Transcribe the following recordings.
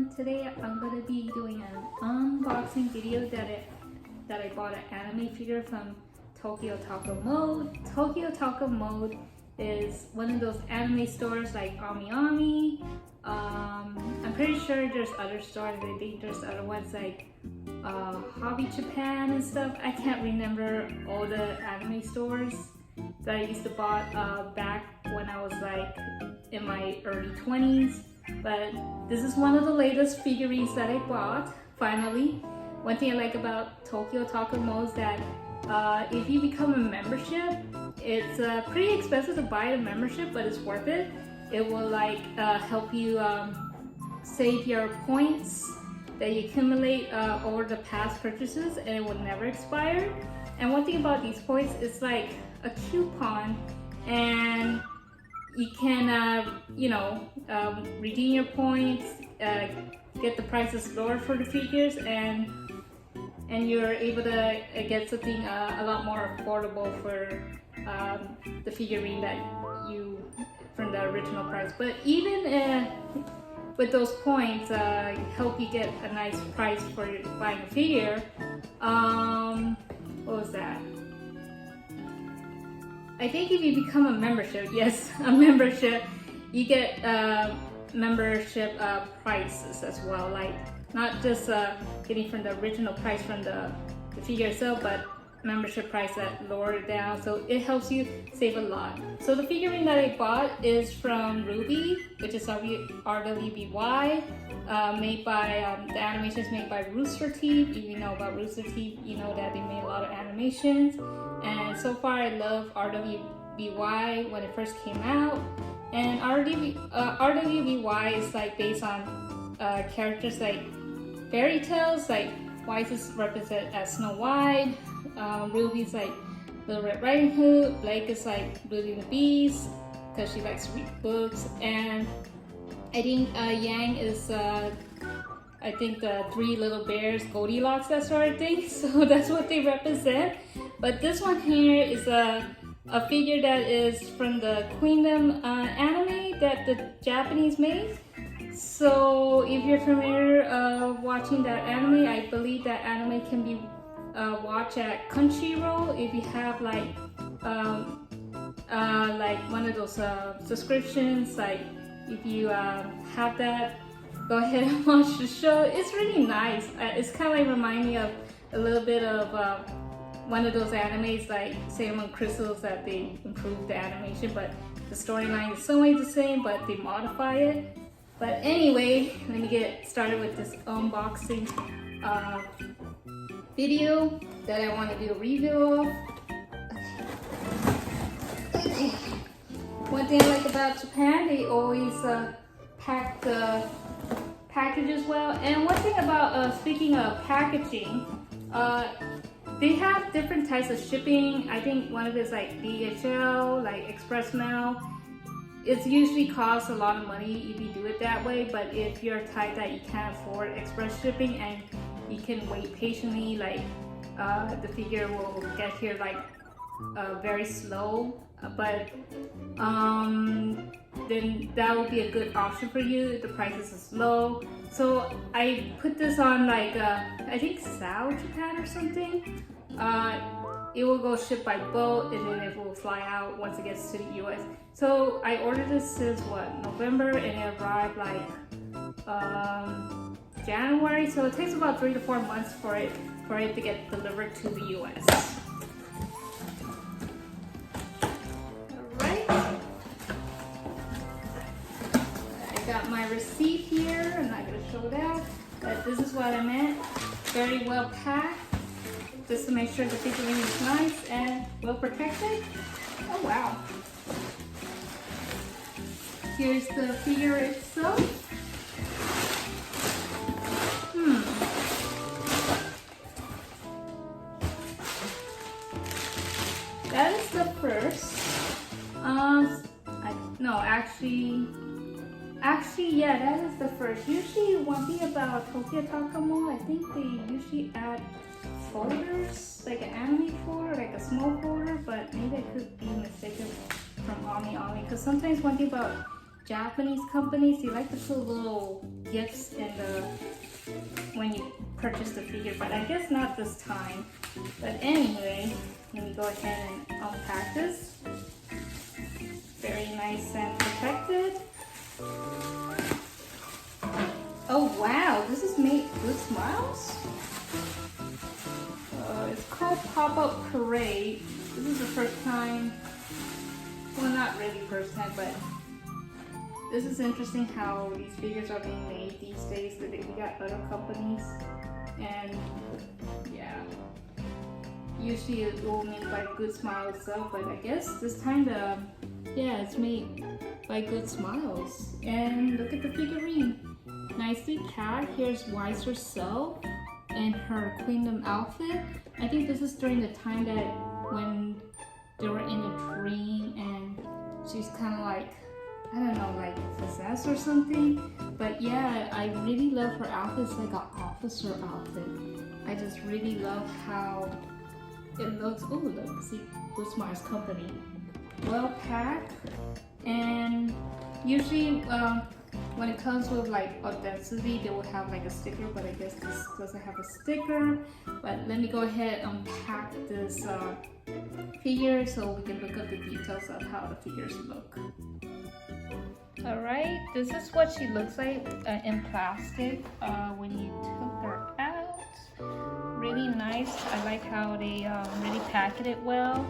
everyone. Today I'm going to be doing an unboxing video that I bought an anime figure from Tokyo Taco Mode. Tokyo Taco Mode is one of those anime stores like Ami. I'm pretty sure there's other stores. I think there's other ones like Hobby Japan and stuff. I can't remember all the anime stores that I used to buy back when I was like in my early 20s. But this is one of the latest figurines that I bought, finally. One thing I like about Tokyo Taco Mode is that if you become a membership, it's pretty expensive to buy a membership, but it's worth it. It will like help you save your points that you accumulate over the past purchases, and it will never expire. And one thing about these points, it's like a coupon, and you can redeem your points, get the prices lower for the figures, and you're able to get something a lot more affordable for the figurine that you from the original price. But even with those points, help you get a nice price for buying a figure. What was that? I think if you become a membership, yes, a membership, you get membership prices as well. Like not just getting from the original price from the figure itself, but membership price that lowered it down. So it helps you save a lot. So the figurine that I bought is from RWBY, which is RWBY, made by, the animations made by Rooster Teeth. If you know about Rooster Teeth, you know that they made a lot of animations. And so far I love RWBY when it first came out. And RWBY is like based on characters like fairy tales, like Weiss is represented as Snow White, Ruby's like Little Red Riding Hood, Blake is like Beauty and the Beast because she likes to read books, and I think Yang is I think the Three Little Bears, Goldilocks, that sort of thing. So that's what they represent. But this one here is a figure that is from the Queendom anime that the Japanese made. So if you're familiar watching that anime, I believe that anime can be watched at Crunchyroll if you have like one of those subscriptions. Like if you have that, go ahead and watch the show. It's really nice. It's kind of like remind me of a little bit of one of those animes like Salmon Crystals that they improved the animation, but the storyline is somewhat the same, but they modify it. But anyway, let me get started with this unboxing video that I want to do a review of. Okay. One thing I like about Japan, they always pack the packages well. And one thing about speaking of packaging, they have different types of shipping. I think one of it is like DHL, like express mail. It usually costs a lot of money if you do it that way, but if you're a type that you can't afford express shipping and you can wait patiently, like the figure will get here like very slow, but then that would be a good option for you if the prices is low. So I put this on like I think South Japan or something. It will go ship by boat, and then it will fly out once it gets to the US. So I ordered this since November, and it arrived like January. So it takes about 3 to 4 months for it to get delivered to the US. Alright. I got my receipt here. I'm not gonna show that, but this is what I meant. Very well packed, just to make sure the figurine is nice and well protected. Oh wow. Here's the figure itself. That is the first. Yeah, that is the first. Usually one thing about Tokyo Taco Mode, I think they usually add folders, like an anime folder, like a small folder, but maybe I could be mistaken from Ami, because sometimes one thing about Japanese companies, they like to put little gifts in the when you purchase the figure, but I guess not this time. But anyway, let me go ahead and unpack this. Very nice and protected. Oh wow, this is made with smiles. It's called Pop-Up Parade. This is the first time, well, not really first time, but this is interesting how these figures are being made these days. That we got other companies, and yeah, usually it will made by Good Smile itself, but I guess this time it's made by Good Smiles. And look at the figurine, nicely packed. Here's Weiss herself in her Queendom outfit. I think this is during the time that when they were in a dream and she's kind of like, I don't know, like possessed or something. But yeah, I really love her outfit. It's like an officer outfit. I just really love how it looks. Oh look, see, Good Smiles Company. Well packed. And usually when it comes with like authenticity, they will have like a sticker, but I guess this doesn't have a sticker. But let me go ahead and unpack this figure so we can look at the details of how the figures look. Alright, this is what she looks like in plastic when you took her out. Really nice. I like how they really packed it well.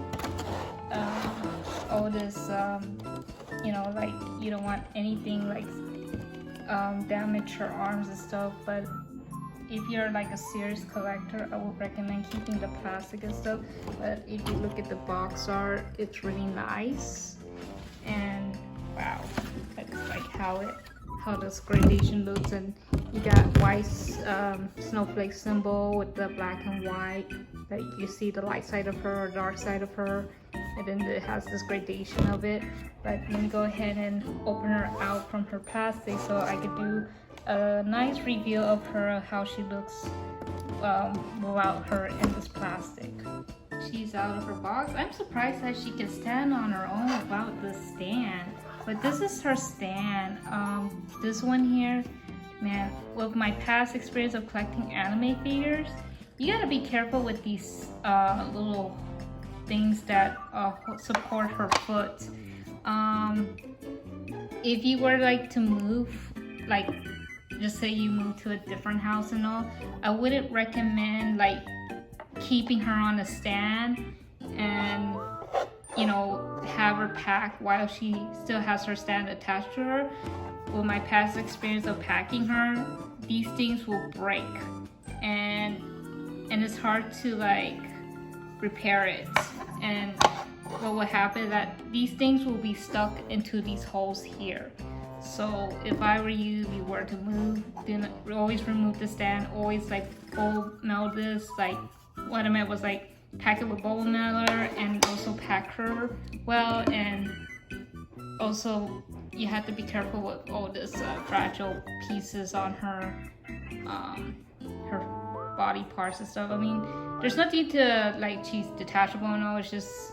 All this, you know, like you don't want anything like damage her arms and stuff, but if you're like a serious collector, I would recommend keeping the plastic and stuff. But if you look at the box art, it's really nice. And wow, that's like how this gradation looks. And you got Weiss snowflake symbol with the black and white, like you see the light side of her or dark side of her, and then it has this gradation of it. But let me go ahead and open her out from her plastic so I could do a nice review of her, how she looks without her in this plastic. She's out of her box. I'm surprised that she can stand on her own without the stand. But this is her stand. This one here, man, with my past experience of collecting anime figures, you gotta be careful with these little things that support her foot. If you were like to move, like just say you move to a different house and all, I wouldn't recommend like keeping her on a stand and, you know, have her packed while she still has her stand attached to her. With my past experience of packing her, these things will break, and it's hard to like repair it. And what will happen is that these things will be stuck into these holes here. So if I were you, if you were to move, then always remove the stand. Always like bowl mail this. Like what I meant was like pack it with bowl mailer, and also pack her well. And also you have to be careful with all this fragile pieces on her her body parts and stuff. I mean, there's nothing to like she's detachable and all. It's just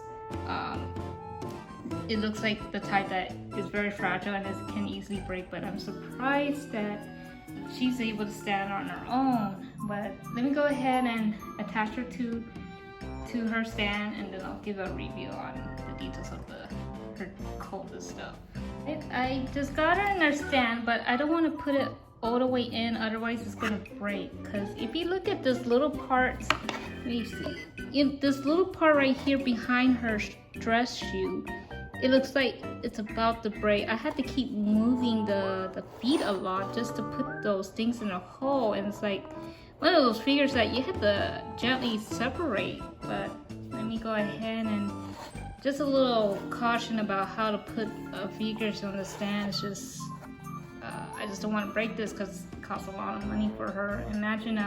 it looks like the type that is very fragile and it can easily break, but I'm surprised that she's able to stand on her own. But let me go ahead and attach her to her stand, and then I'll give a review on the details of her coat and stuff. I just got her in her stand, but I don't want to put it all the way in, otherwise it's gonna break. Because if you look at this little part, let me see, this little part right here behind her dress shoe, it looks like it's about to break. I had to keep moving the feet a lot just to put those things in a hole, and it's like one of those figures that you have to gently separate. But let me go ahead and just a little caution about how to put figures on the stand. It's just I just don't want to break this because it costs a lot of money for her. Imagine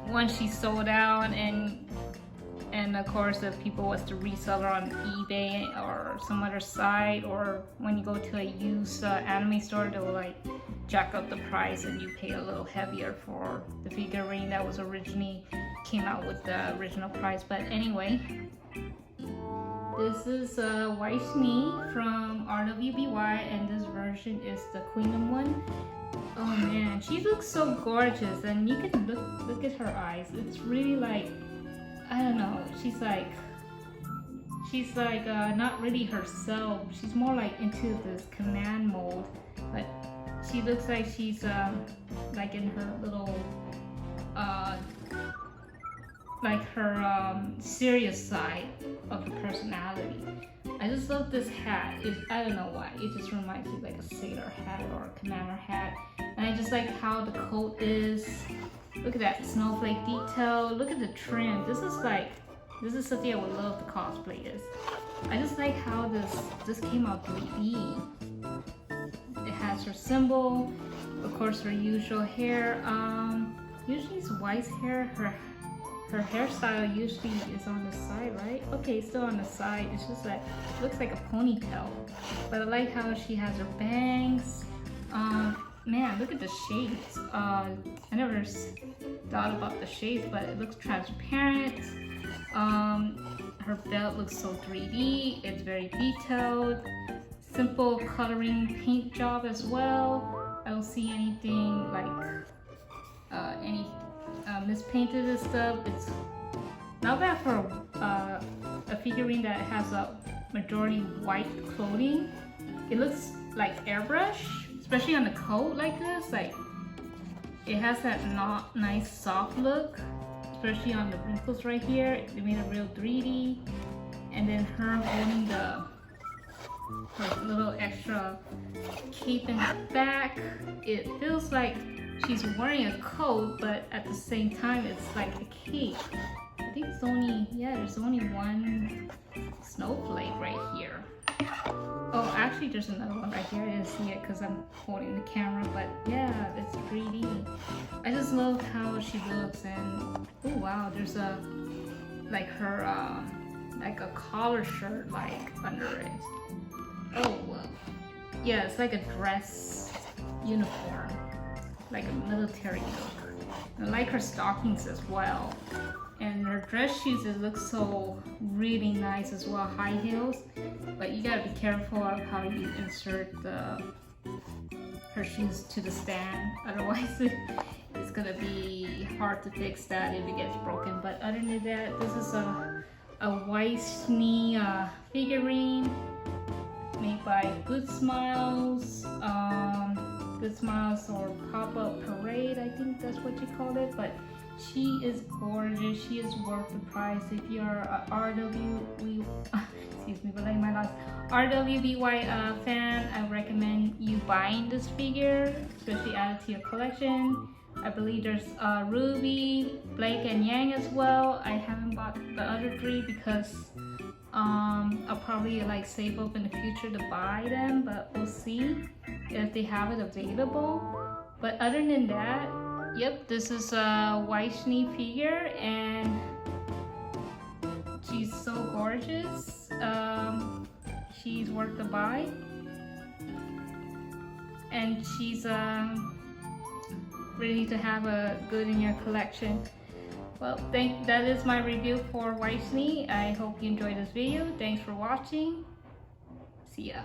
once she's sold out, and of course if people was to resell her on eBay or some other site, or when you go to a used anime store, they will like jack up the price and you pay a little heavier for the figurine that was originally came out with the original price. But anyway, this is Weiss Schnee from RWBY, and this version is the Queendom one. Oh man, and she looks so gorgeous, and you can look at her eyes. It's really like, I don't know, she's like not really herself. She's more like into this command mode, but she looks like she's like in her little like her serious side of her personality. I just love this hat. I don't know why. It just reminds me like a sailor hat or a commander hat. And I just like how the coat is. Look at that snowflake detail. Look at the trim. This is something I would love to cosplay this. I just like how this came out 3D. It has her symbol, of course her usual hair. Usually it's Weiss hair. Her hairstyle usually is on the side, right? Okay, it's still on the side. It's just that it looks like a ponytail. But I like how she has her bangs. Man, look at the shades. I never thought about the shades, but it looks transparent. Her belt looks so 3D. It's very detailed. Simple coloring paint job as well. I don't see anything like any mispainted and stuff. It's not bad for a figurine that has a majority white clothing. It looks like airbrush, especially on the coat like this. Like it has that not nice soft look, especially on the wrinkles right here. They made it real 3D. And then her holding her little extra cape in the back. It feels like she's wearing a coat, but at the same time it's like a cape. I think it's only, yeah, there's only one snowflake right here. Oh, actually there's another one right here. I didn't see it because I'm holding the camera, but yeah, it's 3D. I just love how she looks, and oh wow, there's a, like her, like a collar shirt like under it. Oh well, yeah, it's like a dress uniform, like a military look. I like her stockings as well, and her dress shoes, it looks so really nice as well, high heels. But you gotta be careful of how you insert her shoes to the stand, otherwise it's gonna be hard to fix that if it gets broken. But other than that, this is a Weiss Schnee figurine made by Good Smiles. Good Smiles or Pop-Up Parade, I think that's what you called it. But she is gorgeous. She is worth the price. If you're a RWBY fan, I recommend you buying this figure, especially add it to your collection. I believe there's Ruby, Blake, and Yang as well. I haven't bought the other three because I'll probably like save up in the future to buy them, but we'll see if they have it available. But other than that, yep, this is a Weiss Schnee figure, and she's so gorgeous. She's worth the buy, and she's ready to have a good in your collection. Well, that is my review for Weiss Schnee. I hope you enjoyed this video. Thanks for watching. See ya.